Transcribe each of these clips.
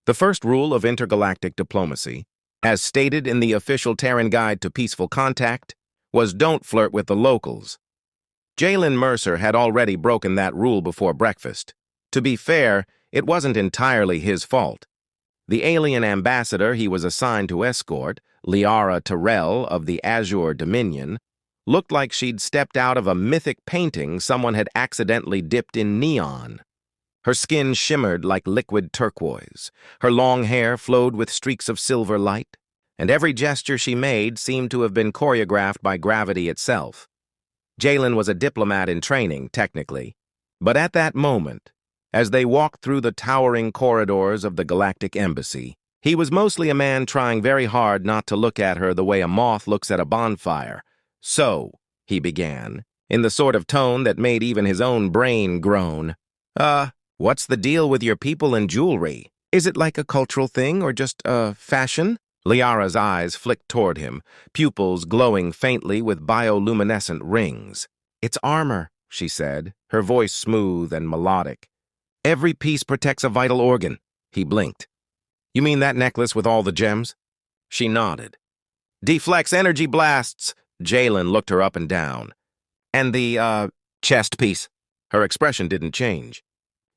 The first rule of intergalactic diplomacy, as stated in the official Terran Guide to Peaceful Contact, was don't flirt with the locals. Jalen Mercer had already broken that rule before breakfast. To be fair, it wasn't entirely his fault. The alien ambassador he was assigned to escort, Liara Terrell of the Azure Dominion, looked like she'd stepped out of a mythic painting someone had accidentally dipped in neon. Her skin shimmered like liquid turquoise, her long hair flowed with streaks of silver light, and every gesture she made seemed to have been choreographed by gravity itself. Jalen was a diplomat in training, technically, but at that moment, as they walked through the towering corridors of the Galactic Embassy, he was mostly a man trying very hard not to look at her the way a moth looks at a bonfire. "So," he began, in the sort of tone that made even his own brain groan, what's the deal with your people and jewelry? Is it like a cultural thing or just, fashion?" Liara's eyes flicked toward him, pupils glowing faintly with bioluminescent rings. "It's armor," she said, her voice smooth and melodic. "Every piece protects a vital organ." He blinked. "You mean that necklace with all the gems?" She nodded. "Deflects energy blasts." Jalen looked her up and down. "And the, chest piece?" Her expression didn't change.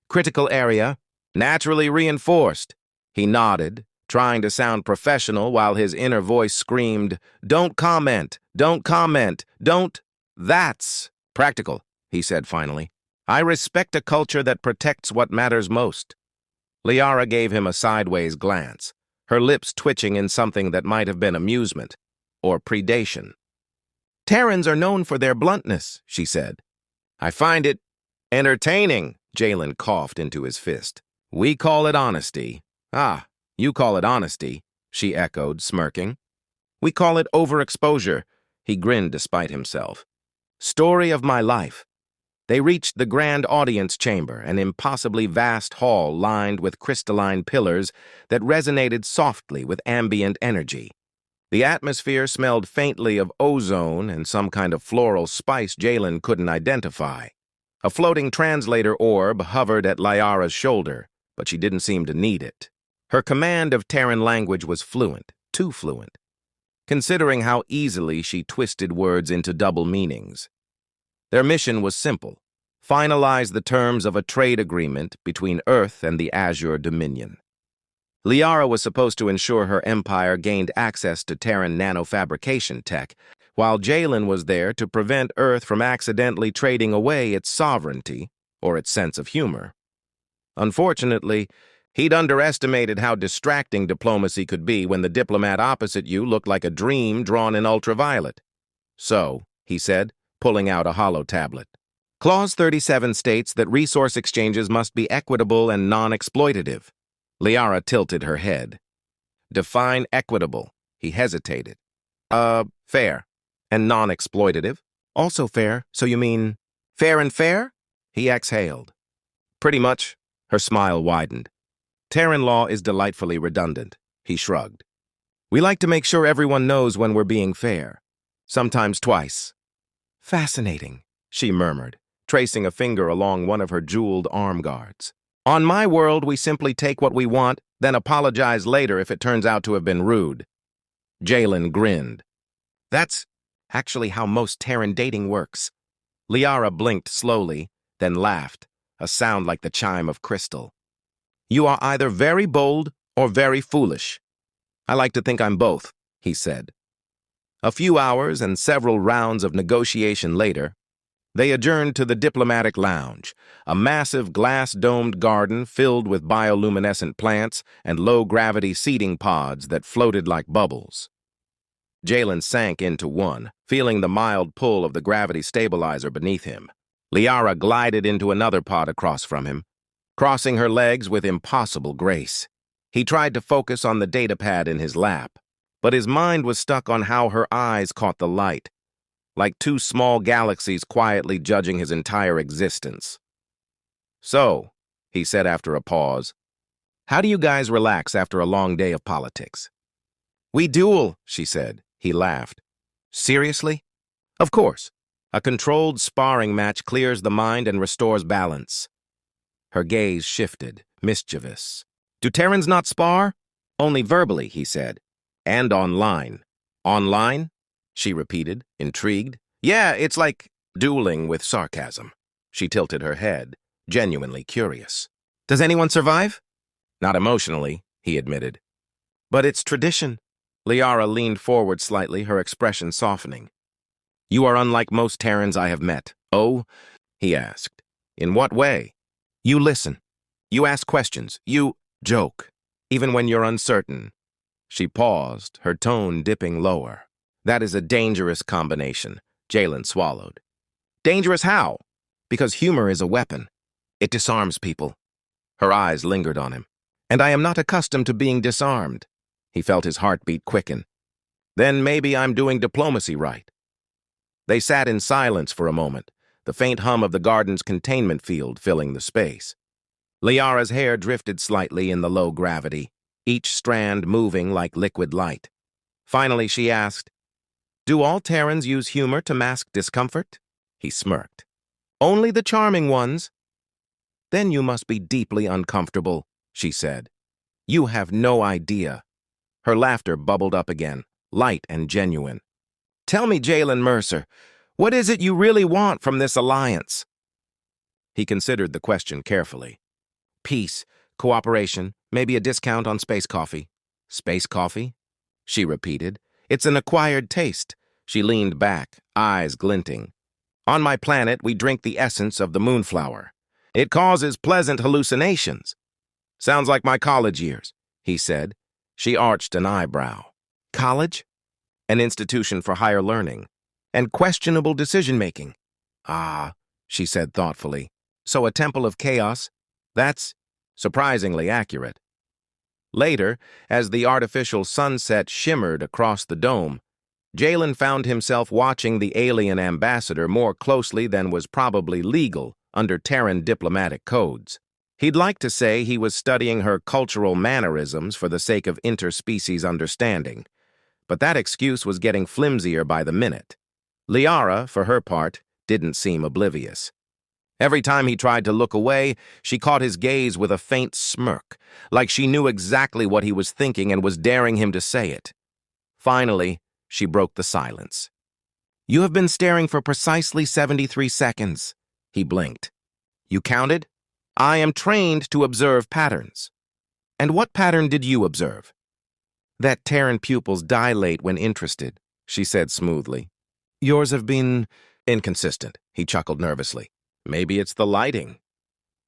"Critical area, naturally reinforced." He nodded, trying to sound professional while his inner voice screamed, "Don't comment, don't comment, don't." "That's practical," he said finally. "I respect a culture that protects what matters most." Liara gave him a sideways glance, her lips twitching in something that might have been amusement or predation. "Terrans are known for their bluntness," she said. "I find it entertaining." Jalen coughed into his fist. "We call it honesty." "Ah, you call it honesty," she echoed, smirking. "We call it overexposure." He grinned despite himself. "Story of my life." They reached the grand audience chamber, an impossibly vast hall lined with crystalline pillars that resonated softly with ambient energy. The atmosphere smelled faintly of ozone and some kind of floral spice Jalen couldn't identify. A floating translator orb hovered at Liara's shoulder, but she didn't seem to need it. Her command of Terran language was fluent, too fluent, considering how easily she twisted words into double meanings. Their mission was simple: finalize the terms of a trade agreement between Earth and the Azure Dominion. Liara was supposed to ensure her empire gained access to Terran nanofabrication tech, while Jalen was there to prevent Earth from accidentally trading away its sovereignty or its sense of humor. Unfortunately, he'd underestimated how distracting diplomacy could be when the diplomat opposite you looked like a dream drawn in ultraviolet. "So," he said, pulling out a hollow tablet. "Clause 37 states that resource exchanges must be equitable and non-exploitative." Liara tilted her head. "Define equitable." He hesitated. Fair. And non-exploitative?" "Also fair, so you mean fair and fair?" He exhaled. "Pretty much." Her smile widened. "Terran law is delightfully redundant." He shrugged. "We like to make sure everyone knows when we're being fair. Sometimes twice." "Fascinating," she murmured, tracing a finger along one of her jeweled arm guards. "On my world, we simply take what we want, then apologize later if it turns out to have been rude." Jalen grinned. "That's actually how most Terran dating works." Liara blinked slowly, then laughed, a sound like the chime of crystal. "You are either very bold or very foolish." "I like to think I'm both," he said. A few hours and several rounds of negotiation later, they adjourned to the diplomatic lounge, a massive glass-domed garden filled with bioluminescent plants and low-gravity seating pods that floated like bubbles. Jalen sank into one, feeling the mild pull of the gravity stabilizer beneath him. Liara glided into another pod across from him, crossing her legs with impossible grace. He tried to focus on the datapad in his lap, but his mind was stuck on how her eyes caught the light, like two small galaxies quietly judging his entire existence. "So," he said after a pause, "how do you guys relax after a long day of politics?" "We duel," she said. He laughed. "Seriously?" "Of course. A controlled sparring match clears the mind and restores balance." Her gaze shifted, mischievous. Do Terrans not spar? Only verbally, he said. And online. Online? She repeated, intrigued. Yeah, it's like dueling with sarcasm. She tilted her head, genuinely curious. Does anyone survive? Not emotionally, he admitted. But it's tradition. Liara leaned forward slightly, her expression softening. You are unlike most Terrans I have met. Oh? He asked. In what way? You listen. You ask questions. You joke, even when you're uncertain. She paused, her tone dipping lower. That is a dangerous combination. Jalen swallowed. Dangerous how? Because humor is a weapon. It disarms people. Her eyes lingered on him. And I am not accustomed to being disarmed. He felt his heartbeat quicken. Then maybe I'm doing diplomacy right. They sat in silence for a moment, the faint hum of the garden's containment field filling the space. Liara's hair drifted slightly in the low gravity, each strand moving like liquid light. Finally, she asked, Do all Terrans use humor to mask discomfort? He smirked. Only the charming ones. Then you must be deeply uncomfortable, she said. You have no idea. Her laughter bubbled up again, light and genuine. Tell me, Jalen Mercer, what is it you really want from this alliance? He considered the question carefully. Peace, cooperation, maybe a discount on space coffee. Space coffee? She repeated. It's an acquired taste. She leaned back, eyes glinting. On my planet, we drink the essence of the moonflower. It causes pleasant hallucinations. Sounds like my college years, he said. She arched an eyebrow. College? An institution for higher learning and questionable decision-making. Ah, she said thoughtfully. So a temple of chaos? That's surprisingly accurate. Later, as the artificial sunset shimmered across the dome, Jalen found himself watching the alien ambassador more closely than was probably legal under Terran diplomatic codes. He'd like to say he was studying her cultural mannerisms for the sake of interspecies understanding, but that excuse was getting flimsier by the minute. Liara, for her part, didn't seem oblivious. Every time he tried to look away, she caught his gaze with a faint smirk, like she knew exactly what he was thinking and was daring him to say it. Finally, she broke the silence. You have been staring for precisely 73 seconds, he blinked. You counted? I am trained to observe patterns. And what pattern did you observe? That Terran pupils dilate when interested, she said smoothly. Yours have been inconsistent, he chuckled nervously. Maybe it's the lighting.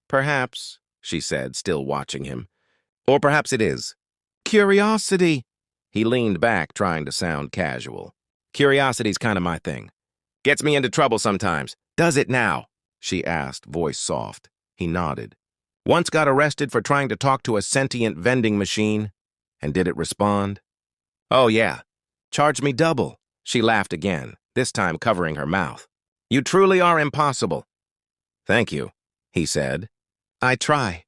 Perhaps, she said, still watching him. Or perhaps it is. Curiosity. He leaned back, trying to sound casual. Curiosity's kind of my thing. Gets me into trouble sometimes. Does it now? She asked, voice soft. He nodded. Once got arrested for trying to talk to a sentient vending machine. And did it respond? Oh, yeah. Charged me double. She laughed again, this time covering her mouth. You truly are impossible. Thank you, he said. I try.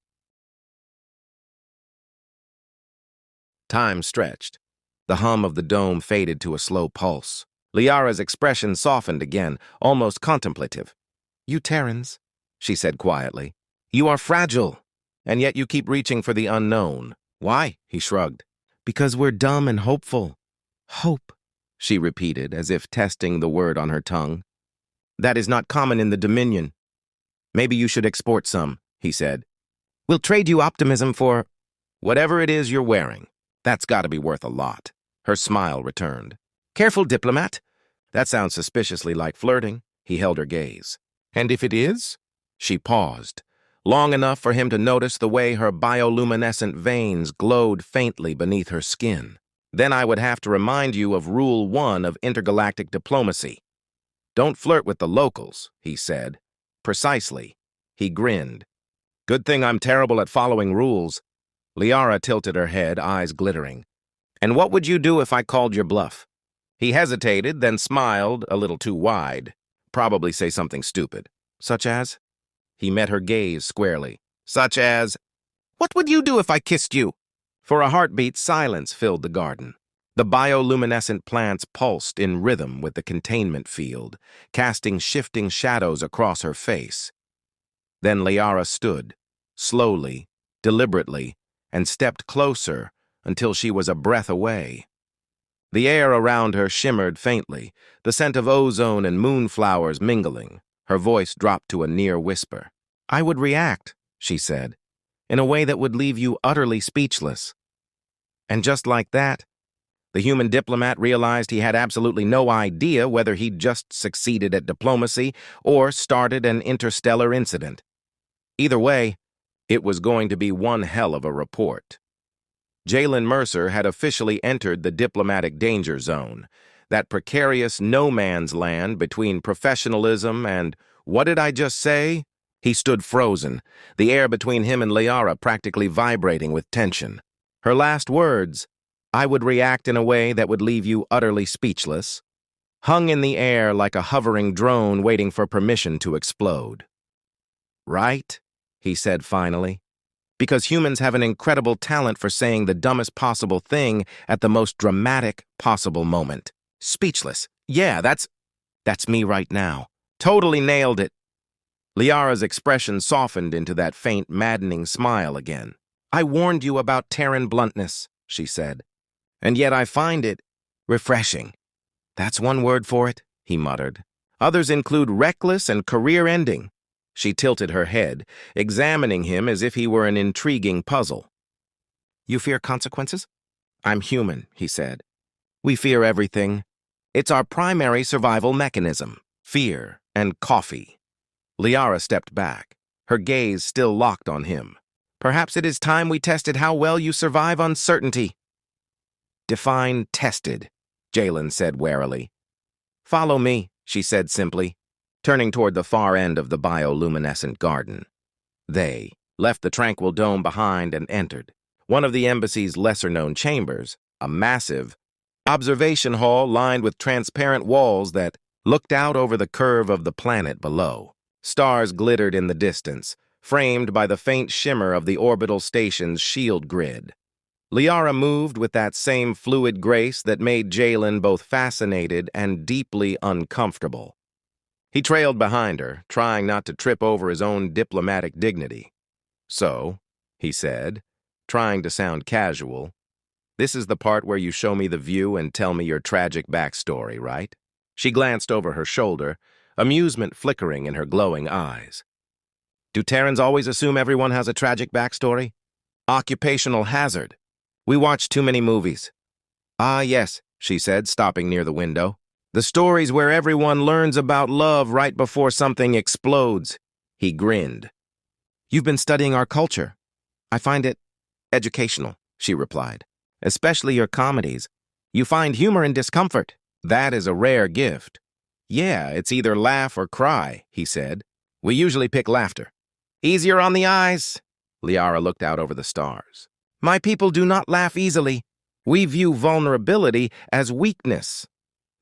Time stretched. The hum of the dome faded to a slow pulse. Liara's expression softened again, almost contemplative. You Terrans, she said quietly. You are fragile, and yet you keep reaching for the unknown. Why? He shrugged. Because we're dumb and hopeful. Hope, she repeated, as if testing the word on her tongue. That is not common in the Dominion. Maybe you should export some, he said. We'll trade you optimism for whatever it is you're wearing. That's got to be worth a lot. Her smile returned. Careful, diplomat. That sounds suspiciously like flirting. He held her gaze. And if it is? She paused, long enough for him to notice the way her bioluminescent veins glowed faintly beneath her skin. Then I would have to remind you of Rule 1 of intergalactic diplomacy. Don't flirt with the locals, he said. Precisely. He grinned. Good thing I'm terrible at following rules. Liara tilted her head, eyes glittering. And what would you do if I called your bluff? He hesitated, then smiled a little too wide. Probably say something stupid. Such as? He met her gaze squarely. Such as? What would you do if I kissed you? For a heartbeat, silence filled the garden. The bioluminescent plants pulsed in rhythm with the containment field, casting shifting shadows across her face. Then Liara stood, slowly, deliberately, and stepped closer until she was a breath away. The air around her shimmered faintly, the scent of ozone and moonflowers mingling. Her voice dropped to a near whisper. "I would react," she said, "in a way that would leave you utterly speechless." And just like that, the human diplomat realized he had absolutely no idea whether he'd just succeeded at diplomacy or started an interstellar incident. Either way, it was going to be one hell of a report. Jalen Mercer had officially entered the diplomatic danger zone, that precarious no-man's land between professionalism and, what did I just say? He stood frozen, the air between him and Liara practically vibrating with tension. Her last words, "I would react in a way that would leave you utterly speechless," hung in the air like a hovering drone waiting for permission to explode. "Right?" he said finally. "Because humans have an incredible talent for saying the dumbest possible thing at the most dramatic possible moment. Speechless. Yeah, that's me right now. Totally nailed it." Liara's expression softened into that faint, maddening smile again. "I warned you about Terran bluntness," she said. "And yet I find it refreshing." "That's one word for it," he muttered. "Others include reckless and career-ending." She tilted her head, examining him as if he were an intriguing puzzle. "You fear consequences?" "I'm human," he said. "We fear everything. It's our primary survival mechanism, fear and coffee." Liara stepped back, her gaze still locked on him. "Perhaps it is time we tested how well you survive uncertainty." "Define tested," Jalen said warily. "Follow me," she said simply, turning toward the far end of the bioluminescent garden. They left the tranquil dome behind and entered one of the embassy's lesser-known chambers, a massive observation hall lined with transparent walls that looked out over the curve of the planet below. Stars glittered in the distance, framed by the faint shimmer of the orbital station's shield grid. Liara moved with that same fluid grace that made Jalen both fascinated and deeply uncomfortable. He trailed behind her, trying not to trip over his own diplomatic dignity. "So," he said, trying to sound casual, "this is the part where you show me the view and tell me your tragic backstory, right?" She glanced over her shoulder, amusement flickering in her glowing eyes. "Do Terrans always assume everyone has a tragic backstory? Occupational hazard. We watch too many movies." "Ah, yes," she said, stopping near the window. "The stories where everyone learns about love right before something explodes." He grinned. "You've been studying our culture. I find it educational," she replied. "Especially your comedies. You find humor in discomfort. That is a rare gift." "Yeah, it's either laugh or cry," he said. "We usually pick laughter." "Easier on the eyes." Liara looked out over the stars. "My people do not laugh easily. We view vulnerability as weakness."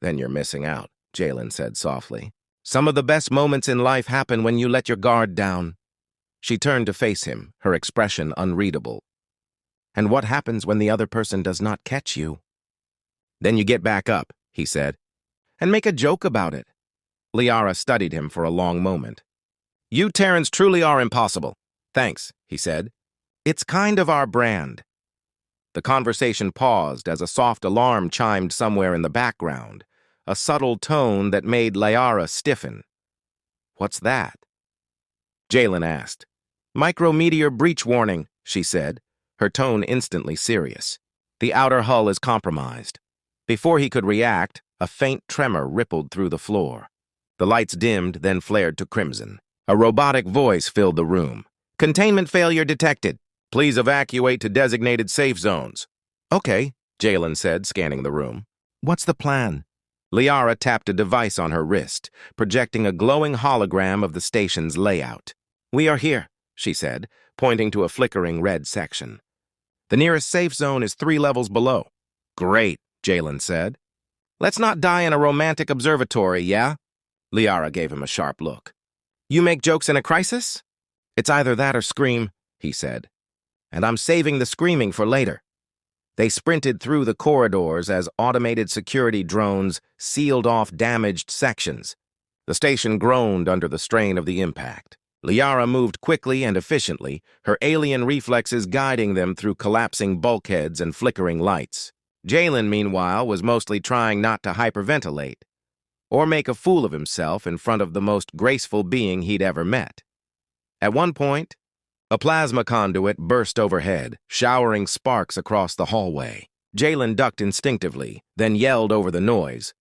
"Then you're missing out," Jalen said softly. "Some of the best moments in life happen when you let your guard down." She turned to face him, her expression unreadable. "And what happens when the other person does not catch you?" "Then you get back up," he said, "and make a joke about it." Liara studied him for a long moment. "You Terrans truly are impossible." "Thanks," he said. "It's kind of our brand." The conversation paused as a soft alarm chimed somewhere in the background, a subtle tone that made Liara stiffen. "What's that?" Jalen asked. "Micrometeor breach warning," she said, her tone instantly serious. "The outer hull is compromised." Before he could react, a faint tremor rippled through the floor. The lights dimmed, then flared to crimson. A robotic voice filled the room. "Containment failure detected. Please evacuate to designated safe zones." "Okay," Jalen said, scanning the room. "What's the plan?" Liara tapped a device on her wrist, projecting a glowing hologram of the station's layout. "We are here," she said, pointing to a flickering red section. "The nearest safe zone is 3 levels below." "Great," Jalen said. "Let's not die in a romantic observatory, yeah?" Liara gave him a sharp look. "You make jokes in a crisis?" "It's either that or scream," he said. "And I'm saving the screaming for later." They sprinted through the corridors as automated security drones sealed off damaged sections. The station groaned under the strain of the impact. Liara moved quickly and efficiently, her alien reflexes guiding them through collapsing bulkheads and flickering lights. Jalen, meanwhile, was mostly trying not to hyperventilate or make a fool of himself in front of the most graceful being he'd ever met. At one point, a plasma conduit burst overhead, showering sparks across the hallway. Jalen ducked instinctively, then yelled over the noise.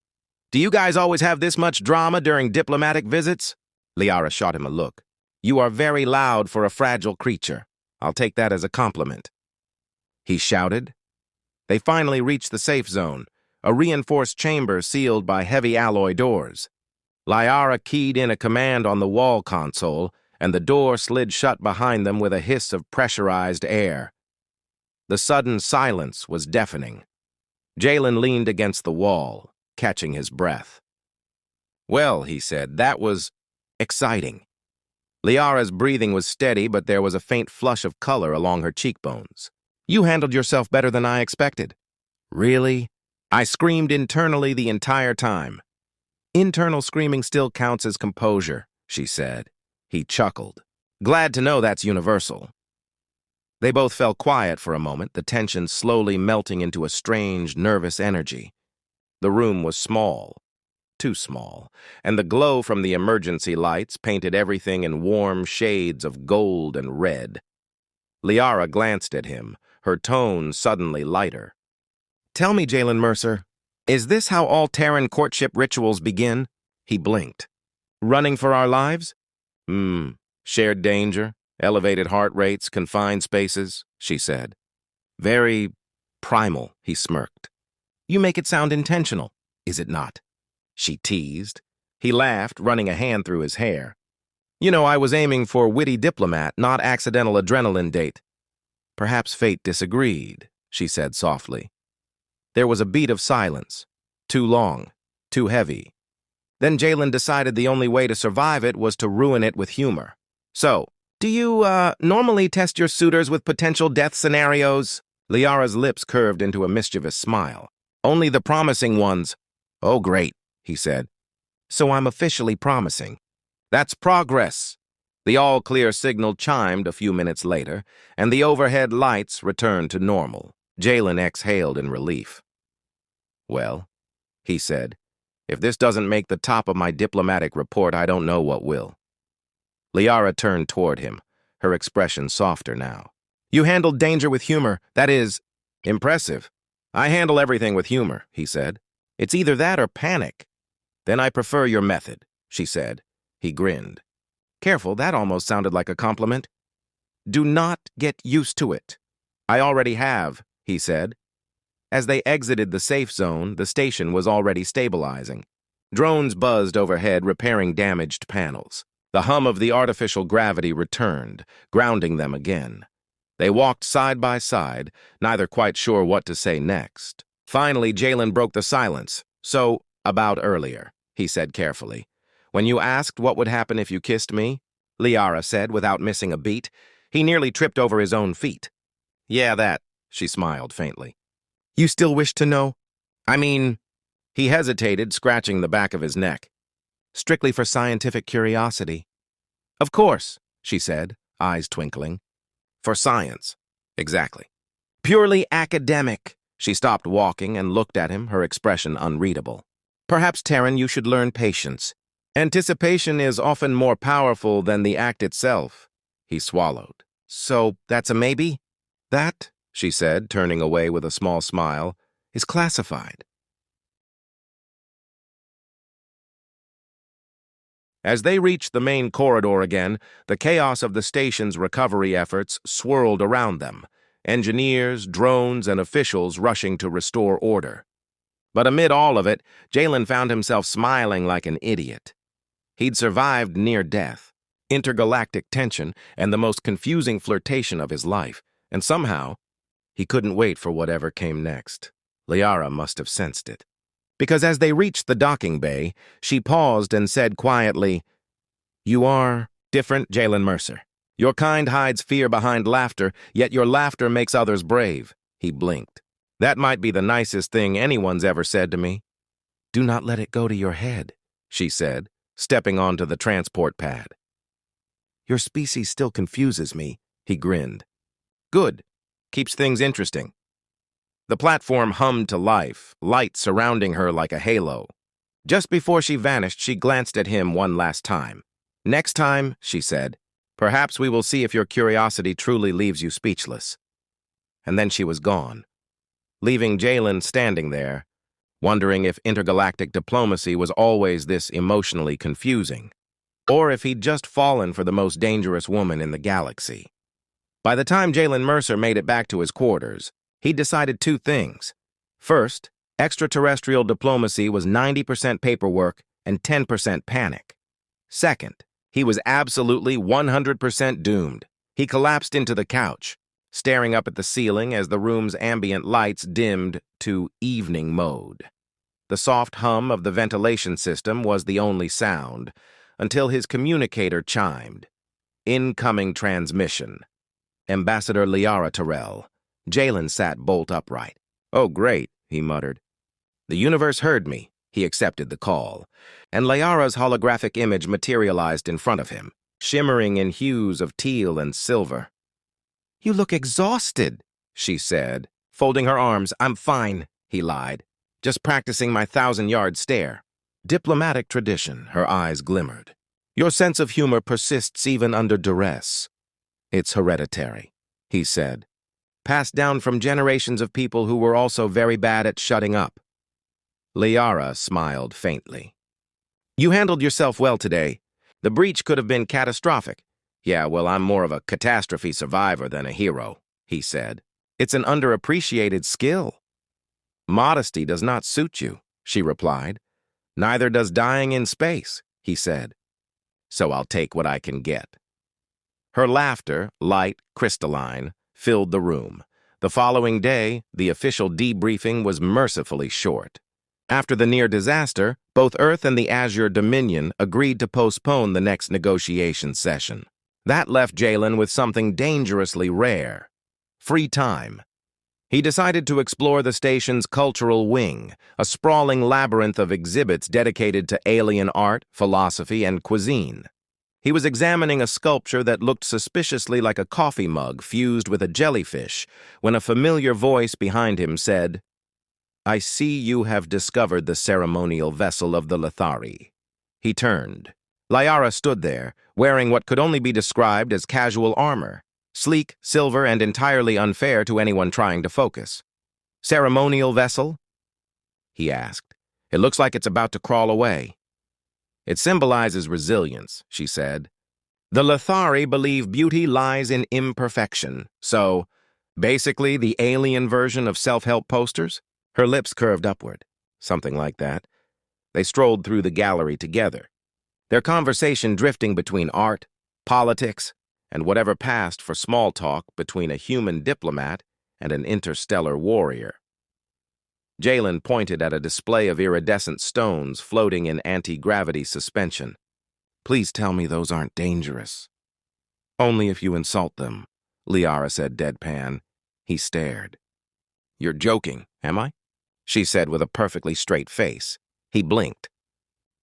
"Do you guys always have this much drama during diplomatic visits?" Liara shot him a look. "You are very loud for a fragile creature. I'll take that as a compliment." He shouted. They finally reached the safe zone, a reinforced chamber sealed by heavy alloy doors. Liara keyed in a command on the wall console, and the door slid shut behind them with a hiss of pressurized air. The sudden silence was deafening. Jalen leaned against the wall, catching his breath. "Well," he said, "that was exciting." Liara's breathing was steady, but there was a faint flush of color along her cheekbones. "You handled yourself better than I expected." "Really?" I screamed internally the entire time. "Internal screaming still counts as composure," she said. He chuckled. "Glad to know that's universal." They both fell quiet for a moment, the tension slowly melting into a strange, nervous energy. The room was small, too small, and the glow from the emergency lights painted everything in warm shades of gold and red. Liara glanced at him, her tone suddenly lighter. "Tell me, Jalen Mercer, is this how all Terran courtship rituals begin?" He blinked. "Running for our lives?" Shared danger, elevated heart rates, confined spaces," she said. "Very primal," he smirked. "You make it sound intentional, is it not?" she teased. He laughed, running a hand through his hair. "You know, I was aiming for witty diplomat, not accidental adrenaline date." "Perhaps fate disagreed," she said softly. There was a beat of silence. Too long, too heavy. Then Jalen decided the only way to survive it was to ruin it with humor. "So, do you, normally test your suitors with potential death scenarios?" Liara's lips curved into a mischievous smile. "Only the promising ones." "Oh, great," he said. "So I'm officially promising." "That's progress." The all-clear signal chimed a few minutes later, and the overhead lights returned to normal. Jalen exhaled in relief. "Well," he said, "if this doesn't make the top of my diplomatic report, I don't know what will." Liara turned toward him, her expression softer now. "You handled danger with humor. That is impressive." "I handle everything with humor," he said. "It's either that or panic." "Then I prefer your method," she said. He grinned. "Careful, that almost sounded like a compliment." "Do not get used to it." "I already have," he said. As they exited the safe zone, the station was already stabilizing. Drones buzzed overhead, repairing damaged panels. The hum of the artificial gravity returned, grounding them again. They walked side by side, neither quite sure what to say next. Finally, Jalen broke the silence. "So, about earlier," he said carefully. "When you asked what would happen if you kissed me," Liara said without missing a beat. He nearly tripped over his own feet. "Yeah, that," she smiled faintly. "You still wish to know?" "I mean," he hesitated, scratching the back of his neck. "Strictly for scientific curiosity." "Of course," she said, eyes twinkling. "For science." "Exactly." "Purely academic." She stopped walking and looked at him, her expression unreadable. "Perhaps, Terran, you should learn patience. Anticipation is often more powerful than the act itself." He swallowed. "So, that's a maybe?" "That," she said, turning away with a small smile, "is classified." As they reached the main corridor again, the chaos of the station's recovery efforts swirled around them, engineers, drones, and officials rushing to restore order. But amid all of it, Jalen found himself smiling like an idiot. He'd survived near death, intergalactic tension, and the most confusing flirtation of his life, and somehow, he couldn't wait for whatever came next. Liara must have sensed it. Because as they reached the docking bay, she paused and said quietly, "You are different, Jalen Mercer. Your kind hides fear behind laughter, yet your laughter makes others brave." He blinked. "That might be the nicest thing anyone's ever said to me." "Do not let it go to your head," she said, stepping onto the transport pad. Your species still confuses me, he grinned. Good. Keeps things interesting. The platform hummed to life, light surrounding her like a halo. Just before she vanished, she glanced at him one last time. Next time, she said, perhaps we will see if your curiosity truly leaves you speechless. And then she was gone, leaving Jalen standing there, wondering if intergalactic diplomacy was always this emotionally confusing, or if he'd just fallen for the most dangerous woman in the galaxy. By the time Jalen Mercer made it back to his quarters, he decided two things. First, extraterrestrial diplomacy was 90% paperwork and 10% panic. Second, he was absolutely 100% doomed. He collapsed into the couch, staring up at the ceiling as the room's ambient lights dimmed to evening mode. The soft hum of the ventilation system was the only sound, until his communicator chimed. Incoming transmission. Ambassador Liara Terrell. Jalen sat bolt upright. Oh, great, he muttered. The universe heard me. He accepted the call, and Liara's holographic image materialized in front of him, shimmering in hues of teal and silver. You look exhausted, she said, folding her arms. I'm fine, he lied. Just practicing my 1,000-yard stare. Diplomatic tradition, her eyes glimmered. Your sense of humor persists even under duress. It's hereditary, he said, passed down from generations of people who were also very bad at shutting up. Liara smiled faintly. You handled yourself well today. The breach could have been catastrophic. Yeah, well, I'm more of a catastrophe survivor than a hero, he said. It's an underappreciated skill. Modesty does not suit you, she replied. Neither does dying in space, he said. So I'll take what I can get. Her laughter, light, crystalline, filled the room. The following day, the official debriefing was mercifully short. After the near disaster, both Earth and the Azure Dominion agreed to postpone the next negotiation session. That left Jalen with something dangerously rare: free time. He decided to explore the station's cultural wing, a sprawling labyrinth of exhibits dedicated to alien art, philosophy, and cuisine. He was examining a sculpture that looked suspiciously like a coffee mug fused with a jellyfish when a familiar voice behind him said, I see you have discovered the ceremonial vessel of the Lethari. He turned. Liara stood there, wearing what could only be described as casual armor, sleek, silver, and entirely unfair to anyone trying to focus. Ceremonial vessel? He asked. It looks like it's about to crawl away. It symbolizes resilience, she said. The Lethari believe beauty lies in imperfection, so, basically the alien version of self-help posters? Her lips curved upward, something like that. They strolled through the gallery together, their conversation drifting between art, politics, and whatever passed for small talk between a human diplomat and an interstellar warrior. Jalen pointed at a display of iridescent stones floating in anti-gravity suspension. Please tell me those aren't dangerous. Only if you insult them, Liara said deadpan. He stared. You're joking, am I? She said with a perfectly straight face. He blinked.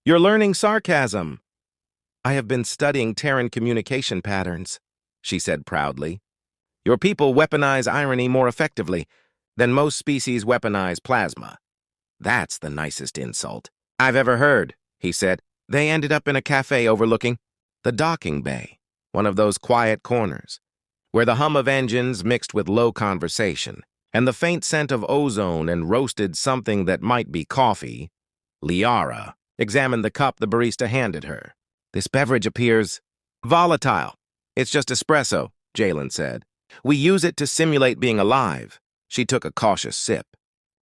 You're learning sarcasm. I have been studying Terran communication patterns, she said proudly. Your people weaponize irony more effectively than most species weaponize plasma. That's the nicest insult I've ever heard, he said. They ended up in a cafe overlooking the docking bay, one of those quiet corners, where the hum of engines mixed with low conversation, and the faint scent of ozone and roasted something that might be coffee. Liara examined the cup the barista handed her. This beverage appears volatile. It's just espresso, Jalen said. We use it to simulate being alive. She took a cautious sip.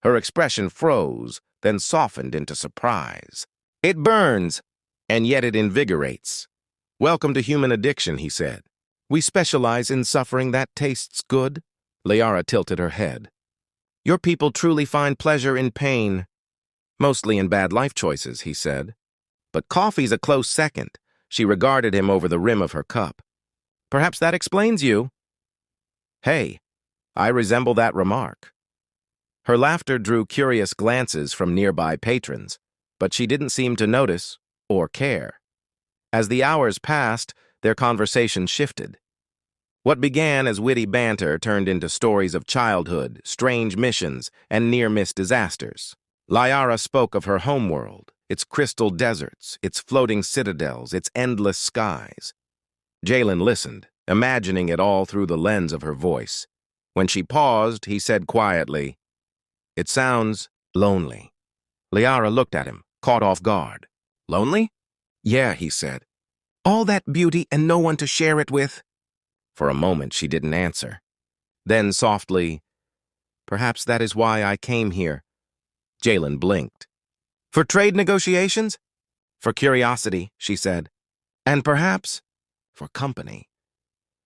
Her expression froze, then softened into surprise. It burns, and yet it invigorates. Welcome to human addiction, he said. We specialize in suffering that tastes good. Liara tilted her head. Your people truly find pleasure in pain. Mostly in bad life choices, he said. But coffee's a close second. She regarded him over the rim of her cup. Perhaps that explains you. Hey, I resemble that remark. Her laughter drew curious glances from nearby patrons, but she didn't seem to notice or care. As the hours passed, their conversation shifted. What began as witty banter turned into stories of childhood, strange missions, and near-miss disasters. Liara spoke of her homeworld, its crystal deserts, its floating citadels, its endless skies. Jalen listened, imagining it all through the lens of her voice. When she paused, he said quietly, "It sounds lonely." Liara looked at him, caught off guard. "Lonely?" "Yeah," he said. "All that beauty and no one to share it with?" For a moment, she didn't answer. Then softly, "Perhaps that is why I came here." Jalen blinked. "For trade negotiations?" "For curiosity," she said. "And perhaps for company."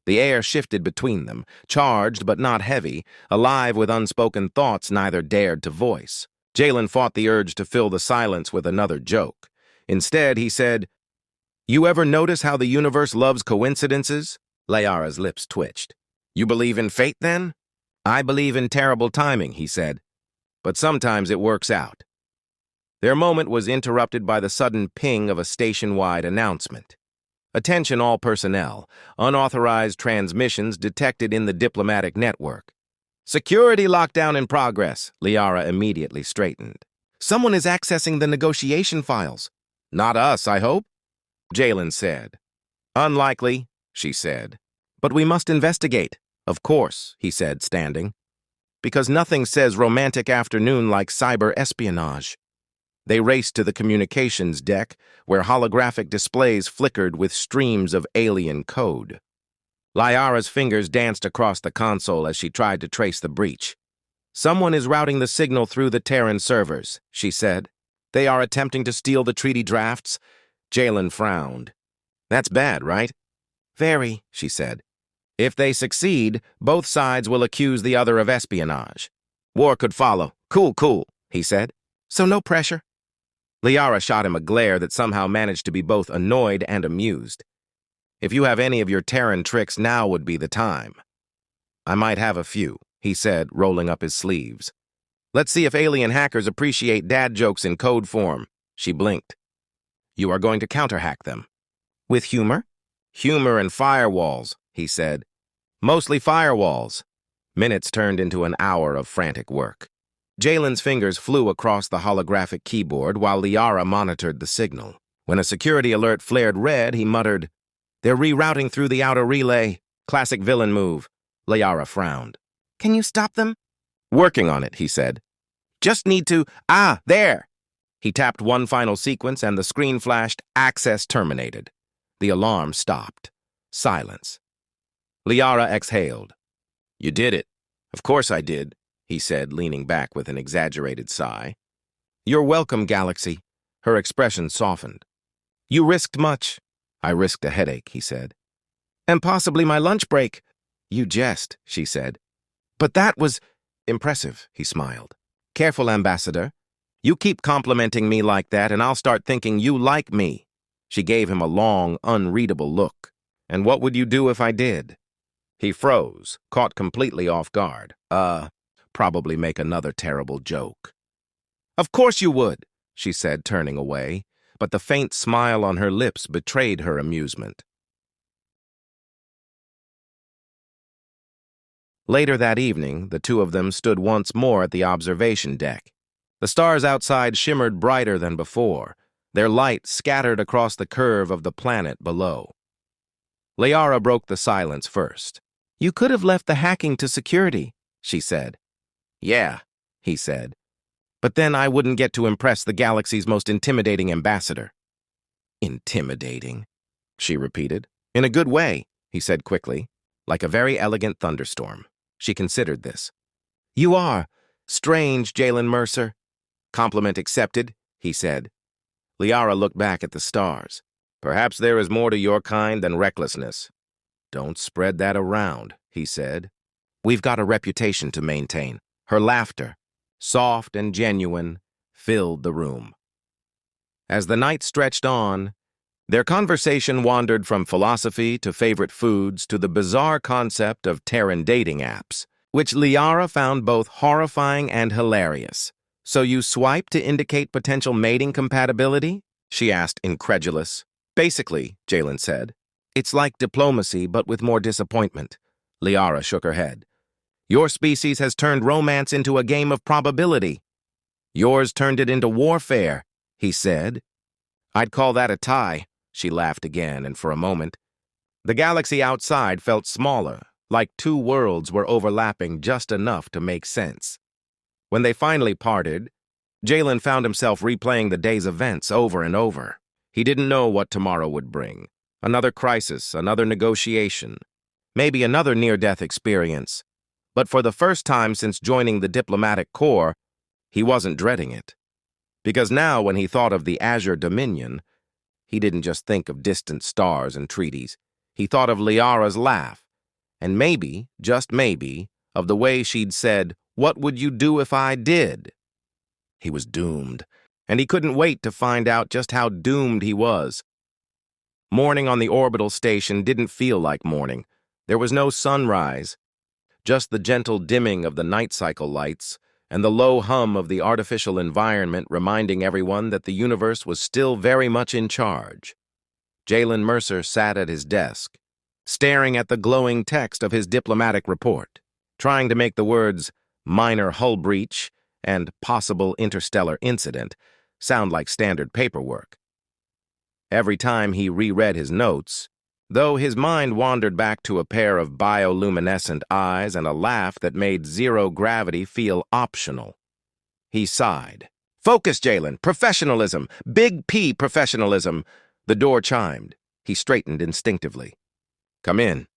The air shifted between them, charged but not heavy, alive with unspoken thoughts neither dared to voice. Jalen fought the urge to fill the silence with another joke. Instead, he said, "You ever notice how the universe loves coincidences?" Liara's lips twitched. "You believe in fate, then?" "I believe in terrible timing," he said. "But sometimes it works out." Their moment was interrupted by the sudden ping of a station-wide announcement. "Attention all personnel. Unauthorized transmissions detected in the diplomatic network." "Security lockdown in progress," Liara immediately straightened. "Someone is accessing the negotiation files." "Not us, I hope," Jalen said. "Unlikely," she said. "But we must investigate." "Of course," he said, standing. "Because nothing says romantic afternoon like cyber espionage." They raced to the communications deck, where holographic displays flickered with streams of alien code. Liara's fingers danced across the console as she tried to trace the breach. "Someone is routing the signal through the Terran servers," she said. "They are attempting to steal the treaty drafts." Jalen frowned. "That's bad, right?" "Very," she said. "If they succeed, both sides will accuse the other of espionage. War could follow." Cool, he said. "So no pressure." Liara shot him a glare that somehow managed to be both annoyed and amused. "If you have any of your Terran tricks, now would be the time." "I might have a few," he said, rolling up his sleeves. "Let's see if alien hackers appreciate dad jokes in code form." She blinked. "You are going to counterhack them." "With humor?" "Humor and firewalls," he said. "Mostly firewalls." Minutes turned into an hour of frantic work. Jalen's fingers flew across the holographic keyboard while Liara monitored the signal. When a security alert flared red, he muttered, "They're rerouting through the outer relay. Classic villain move." Liara frowned. "Can you stop them?" "Working on it," he said. "Just need to— there!" He tapped one final sequence and the screen flashed, "Access terminated." The alarm stopped. Silence. Liara exhaled. "You did it." "Of course I did," he said, leaning back with an exaggerated sigh. "You're welcome, Galaxy." Her expression softened. "You risked much." "I risked a headache," he said. "And possibly my lunch break." "You jest," she said. "But that was impressive," he smiled. "Careful, Ambassador. You keep complimenting me like that, and I'll start thinking you like me." She gave him a long, unreadable look. "And what would you do if I did?" He froze, caught completely off guard. Probably make another terrible joke." "Of course you would," she said, turning away, but the faint smile on her lips betrayed her amusement. Later that evening, the two of them stood once more at the observation deck. The stars outside shimmered brighter than before, their light scattered across the curve of the planet below. Liara broke the silence first. "You could have left the hacking to security," she said. "Yeah," he said. "But then I wouldn't get to impress the galaxy's most intimidating ambassador." "Intimidating," she repeated. "In a good way," he said quickly, like a very elegant thunderstorm. She considered this. "You are strange, Jalen Mercer." "Compliment accepted," he said. Liara looked back at the stars. "Perhaps there is more to your kind than recklessness." "Don't spread that around," he said. "We've got a reputation to maintain." Her laughter, soft and genuine, filled the room. As the night stretched on, their conversation wandered from philosophy to favorite foods to the bizarre concept of Terran dating apps, which Liara found both horrifying and hilarious. "So you swipe to indicate potential mating compatibility?" she asked, incredulous. "Basically," Jalen said. It's like diplomacy, but with more disappointment. Liara shook her head. Your species has turned romance into a game of probability. Yours turned it into warfare, he said. I'd call that a tie, she laughed again, and for a moment, the galaxy outside felt smaller, like two worlds were overlapping just enough to make sense. When they finally parted, Jalen found himself replaying the day's events over and over. He didn't know what tomorrow would bring. Another crisis, another negotiation, maybe another near-death experience. But for the first time since joining the diplomatic corps, he wasn't dreading it. Because now, when he thought of the Azure Dominion, he didn't just think of distant stars and treaties. He thought of Liara's laugh, and maybe, just maybe, of the way she'd said, "What would you do if I did?" He was doomed, and he couldn't wait to find out just how doomed he was. Morning on the orbital station didn't feel like morning. There was no sunrise, just the gentle dimming of the night cycle lights and the low hum of the artificial environment reminding everyone that the universe was still very much in charge. Jalen Mercer sat at his desk, staring at the glowing text of his diplomatic report, trying to make the words minor hull breach and possible interstellar incident sound like standard paperwork. Every time he reread his notes, though, his mind wandered back to a pair of bioluminescent eyes and a laugh that made zero gravity feel optional. He sighed. Focus, Jalen. Professionalism. Big P professionalism. The door chimed. He straightened instinctively. Come in.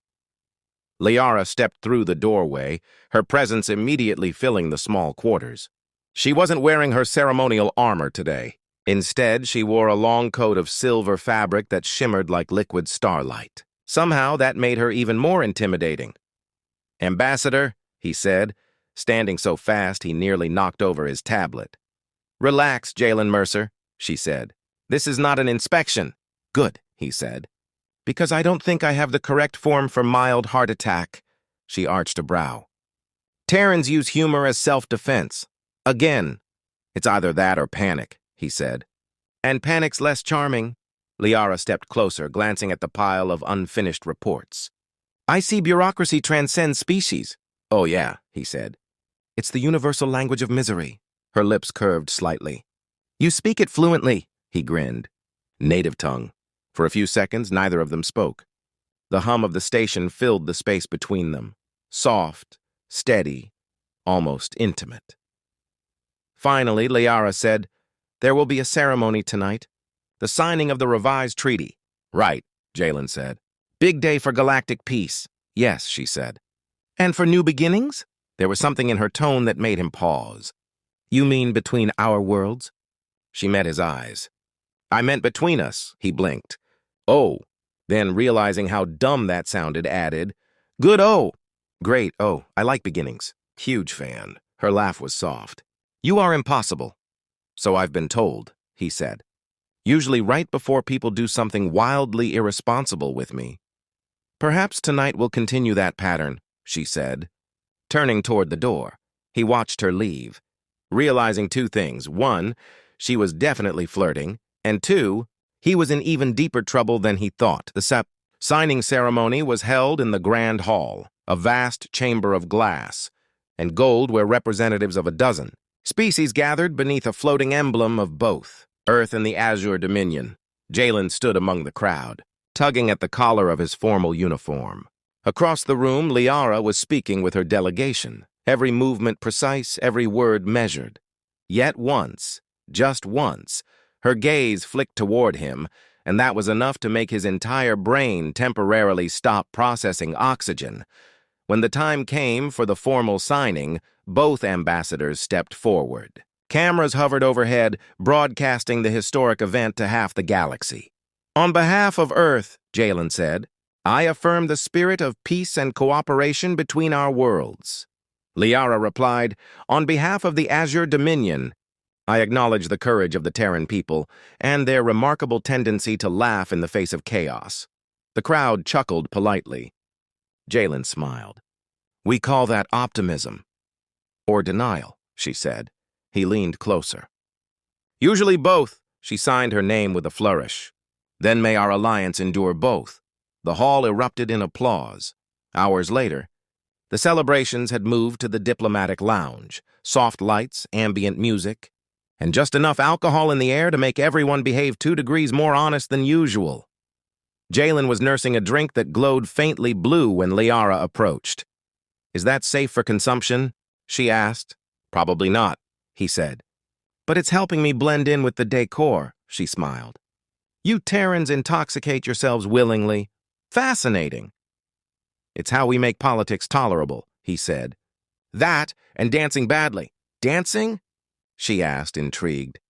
Liara stepped through the doorway, her presence immediately filling the small quarters. She wasn't wearing her ceremonial armor today. Instead, she wore a long coat of silver fabric that shimmered like liquid starlight. Somehow, that made her even more intimidating. Ambassador, he said, standing so fast he nearly knocked over his tablet. Relax, Jalen Mercer, she said. This is not an inspection. Good, he said. Because I don't think I have the correct form for mild heart attack. She arched a brow. Terrans use humor as self-defense. Again, it's either that or panic, he said. And panic's less charming. Liara stepped closer, glancing at the pile of unfinished reports. I see bureaucracy transcends species. Oh yeah, he said. It's the universal language of misery. Her lips curved slightly. You speak it fluently, he grinned. Native tongue. For a few seconds, neither of them spoke. The hum of the station filled the space between them. Soft, steady, almost intimate. Finally, Liara said, There will be a ceremony tonight. The signing of the revised treaty. Right, Jalen said. Big day for galactic peace. Yes, she said. And for new beginnings? There was something in her tone that made him pause. You mean between our worlds? She met his eyes. I meant between us, he blinked. Oh, then realizing how dumb that sounded, added, Good oh. Great oh, I like beginnings. Huge fan. Her laugh was soft. You are impossible. So I've been told, he said. Usually right before people do something wildly irresponsible with me. Perhaps tonight will continue that pattern, she said. Turning toward the door, he watched her leave, realizing two things. One, she was definitely flirting, and two, he was in even deeper trouble than he thought. The signing ceremony was held in the Grand Hall, a vast chamber of glass, and gold where representatives of a dozen species gathered beneath a floating emblem of both, Earth and the Azure Dominion. Jalen stood among the crowd, tugging at the collar of his formal uniform. Across the room, Liara was speaking with her delegation, every movement precise, every word measured. Yet once, just once, her gaze flicked toward him, and that was enough to make his entire brain temporarily stop processing oxygen. When the time came for the formal signing, both ambassadors stepped forward. Cameras hovered overhead, broadcasting the historic event to half the galaxy. On behalf of Earth, Jalen said, I affirm the spirit of peace and cooperation between our worlds. Liara replied, On behalf of the Azure Dominion, I acknowledge the courage of the Terran people and their remarkable tendency to laugh in the face of chaos. The crowd chuckled politely. Jalen smiled. We call that optimism. Or denial, she said. He leaned closer. Usually both, she signed her name with a flourish. Then may our alliance endure both. The hall erupted in applause. Hours later, the celebrations had moved to the diplomatic lounge, soft lights, ambient music, and just enough alcohol in the air to make everyone behave 2 degrees more honest than usual. Jalen was nursing a drink that glowed faintly blue when Liara approached. "Is that safe for consumption?" she asked. "Probably not," he said. "But it's helping me blend in with the decor," she smiled. "You Terrans intoxicate yourselves willingly. Fascinating." "It's how we make politics tolerable," he said. "That and dancing badly." "Dancing?" she asked, intrigued.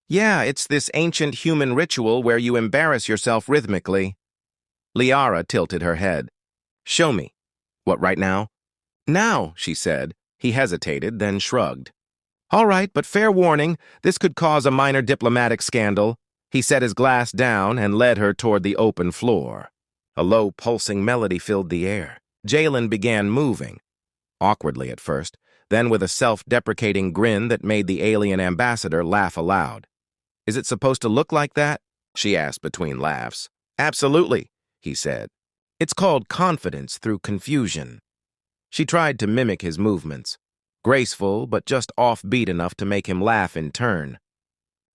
"Yeah, it's this ancient human ritual where you embarrass yourself rhythmically." Liara tilted her head. "Show me." "What, right now?" "Now," she said. He hesitated, then shrugged. "All right, but fair warning, this could cause a minor diplomatic scandal." He set his glass down and led her toward the open floor. A low, pulsing melody filled the air. Jalen began moving, awkwardly at first, then with a self-deprecating grin that made the alien ambassador laugh aloud. "Is it supposed to look like that?" she asked between laughs. "Absolutely," he said. "It's called confidence through confusion." She tried to mimic his movements, graceful but just offbeat enough to make him laugh in turn.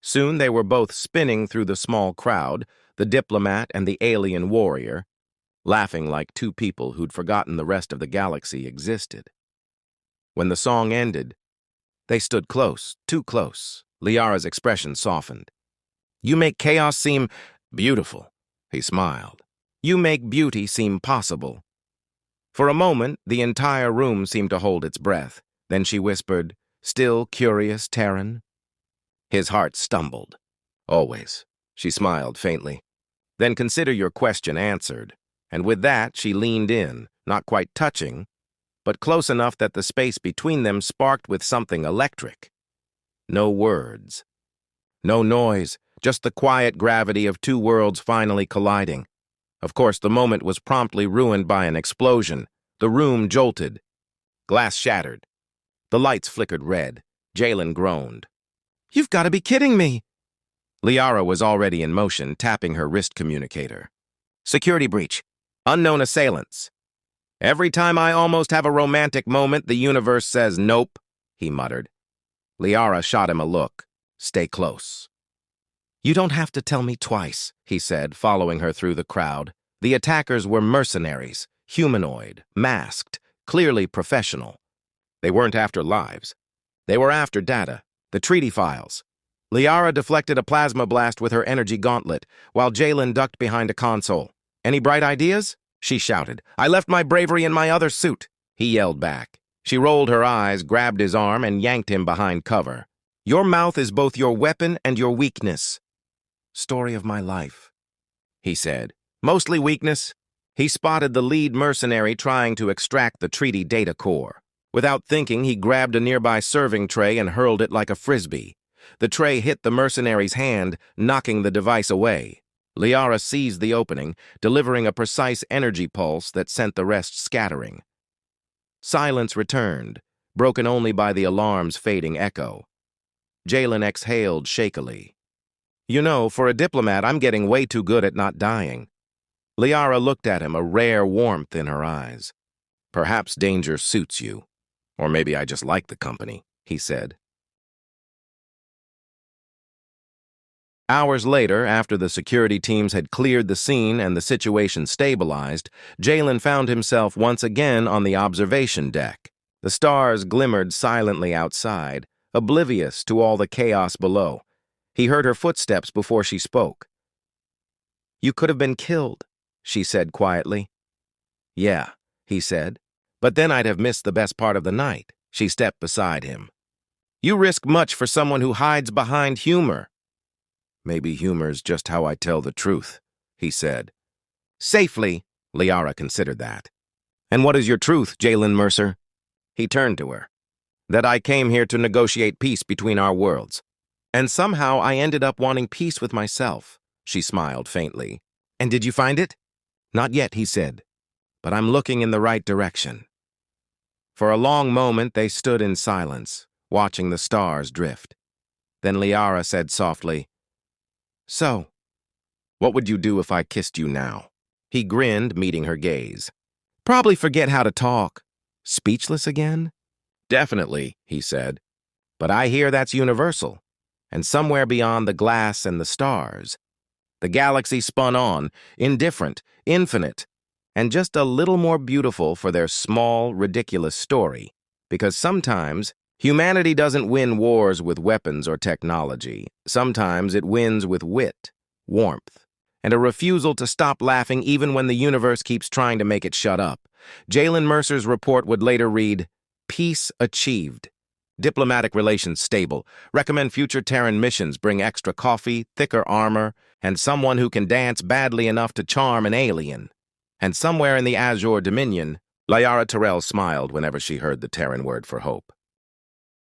Soon they were both spinning through the small crowd, the diplomat and the alien warrior, laughing like 2 people who'd forgotten the rest of the galaxy existed. When the song ended, they stood close, too close. Liara's expression softened. "You make chaos seem beautiful," he smiled. "You make beauty seem possible." For a moment, the entire room seemed to hold its breath. Then she whispered, "Still curious, Terran?" His heart stumbled. "Always," she smiled faintly. "Then consider your question answered." And with that, she leaned in, not quite touching, but close enough that the space between them sparked with something electric. No words. No noise, just the quiet gravity of 2 worlds finally colliding. Of course, the moment was promptly ruined by an explosion. The room jolted. Glass shattered. The lights flickered red. Jalen groaned. "You've got to be kidding me!" Liara was already in motion, tapping her wrist communicator. "Security breach. Unknown assailants." "Every time I almost have a romantic moment, the universe says nope," he muttered. Liara shot him a look. "Stay close." "You don't have to tell me twice," he said, following her through the crowd. The attackers were mercenaries, humanoid, masked, clearly professional. They weren't after lives. They were after data, the treaty files. Liara deflected a plasma blast with her energy gauntlet, while Jalen ducked behind a console. "Any bright ideas?" she shouted. "I left my bravery in my other suit." He yelled back. She rolled her eyes, grabbed his arm, and yanked him behind cover. "Your mouth is both your weapon and your weakness." "Story of my life," he said. "Mostly weakness." He spotted the lead mercenary trying to extract the treaty data core. Without thinking, he grabbed a nearby serving tray and hurled it like a frisbee. The tray hit the mercenary's hand, knocking the device away. Liara seized the opening, delivering a precise energy pulse that sent the rest scattering. Silence returned, broken only by the alarm's fading echo. Jalen exhaled shakily. "You know, for a diplomat, I'm getting way too good at not dying." Liara looked at him, a rare warmth in her eyes. "Perhaps danger suits you. Or maybe I just like the company," he said. Hours later, after the security teams had cleared the scene and the situation stabilized, Jalen found himself once again on the observation deck. The stars glimmered silently outside, oblivious to all the chaos below. He heard her footsteps before she spoke. "You could have been killed," she said quietly. "Yeah," he said. "But then I'd have missed the best part of the night." She stepped beside him. "You risk much for someone who hides behind humor." "Maybe humor's just how I tell the truth," he said. "Safely," Liara considered that. "And what is your truth, Jalen Mercer?" He turned to her. "That I came here to negotiate peace between our worlds. And somehow I ended up wanting peace with myself." She smiled faintly. "And did you find it?" "Not yet," he said. "But I'm looking in the right direction." For a long moment they stood in silence, watching the stars drift. Then Liara said softly, "So, what would you do if I kissed you now?" He grinned, meeting her gaze. Probably forget how to talk. Speechless again? Definitely, he said. But I hear that's universal. And somewhere beyond the glass and the stars, the galaxy spun on, indifferent, infinite, and just a little more beautiful for their small, ridiculous story. Because sometimes, humanity doesn't win wars with weapons or technology. Sometimes it wins with wit, warmth, and a refusal to stop laughing even when the universe keeps trying to make it shut up. Jalen Mercer's report would later read, Peace achieved. Diplomatic relations stable. Recommend future Terran missions bring extra coffee, thicker armor, and someone who can dance badly enough to charm an alien. And somewhere in the Azure Dominion, Lyara Terrell smiled whenever she heard the Terran word for hope.